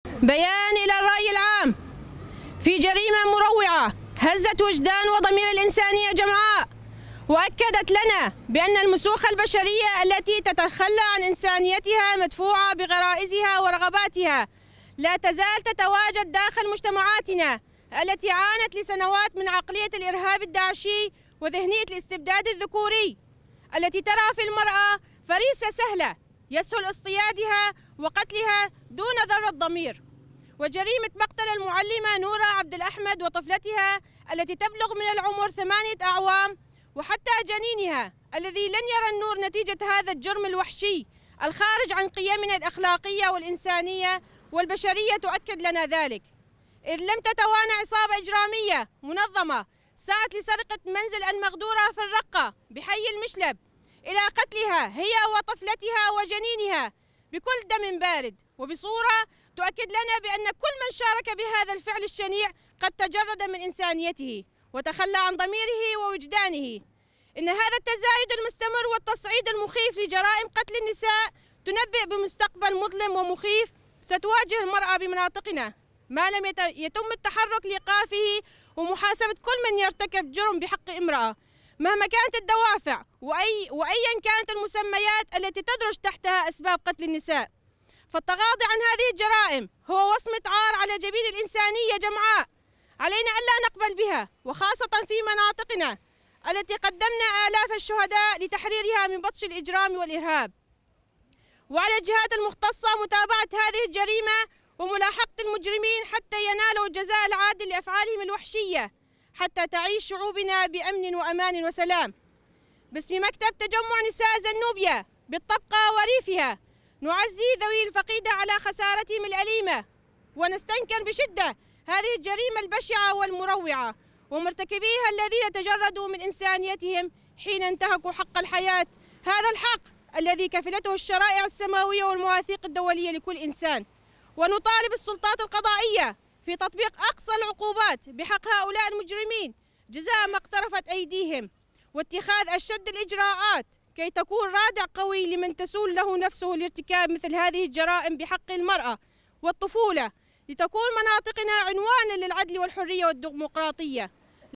بيان إلى الرأي العام في جريمة مروعة هزت وجدان وضمير الإنسانية جمعاء، وأكدت لنا بأن المسوخة البشرية التي تتخلى عن إنسانيتها مدفوعة بغرائزها ورغباتها لا تزال تتواجد داخل مجتمعاتنا التي عانت لسنوات من عقلية الإرهاب الداعشي وذهنية الاستبداد الذكوري التي ترى في المرأة فريسة سهلة يسهل اصطيادها وقتلها دون ذرة ضمير. وجريمة مقتل المعلمة نورة عبد الأحمد وطفلتها التي تبلغ من العمر 8 أعوام وحتى جنينها الذي لن يرى النور نتيجة هذا الجرم الوحشي الخارج عن قيمنا الأخلاقية والإنسانية والبشرية تؤكد لنا ذلك، إذ لم تتوانى عصابة إجرامية منظمة سعت لسرقة منزل المغدورة في الرقة بحي المشلب إلى قتلها هي وطفلتها وجنينها بكل دم بارد، وبصورة تؤكد لنا بأن كل من شارك بهذا الفعل الشنيع قد تجرد من إنسانيته وتخلى عن ضميره ووجدانه. إن هذا التزايد المستمر والتصعيد المخيف لجرائم قتل النساء تنبئ بمستقبل مظلم ومخيف ستواجه المرأة بمناطقنا ما لم يتم التحرك لإيقافه ومحاسبة كل من يرتكب جرم بحق امرأة مهما كانت الدوافع وأيا كانت المسميات التي تدرج تحتها أسباب قتل النساء. فالتغاضي عن هذه الجرائم هو وصمة عار على جبين الإنسانية جمعاء، علينا ألا نقبل بها، وخاصة في مناطقنا التي قدمنا آلاف الشهداء لتحريرها من بطش الإجرام والإرهاب. وعلى الجهات المختصة متابعة هذه الجريمة وملاحقة المجرمين حتى ينالوا الجزاء العادل لأفعالهم الوحشية، حتى تعيش شعوبنا بأمن وأمان وسلام. باسم مكتب تجمع نساء زنوبيا بالطبقة وريفها نعزي ذوي الفقيدة على خسارتهم الأليمة، ونستنكر بشدة هذه الجريمة البشعة والمروعة ومرتكبيها الذين تجردوا من إنسانيتهم حين انتهكوا حق الحياة، هذا الحق الذي كفلته الشرائع السماوية والمواثيق الدولية لكل إنسان. ونطالب السلطات القضائية في تطبيق أقصى العقوبات بحق هؤلاء المجرمين جزاء ما اقترفت أيديهم، واتخاذ أشد الإجراءات كي تكون رادع قوي لمن تسول له نفسه لارتكاب مثل هذه الجرائم بحق المرأة والطفولة، لتكون مناطقنا عنوانا للعدل والحرية والديمقراطية.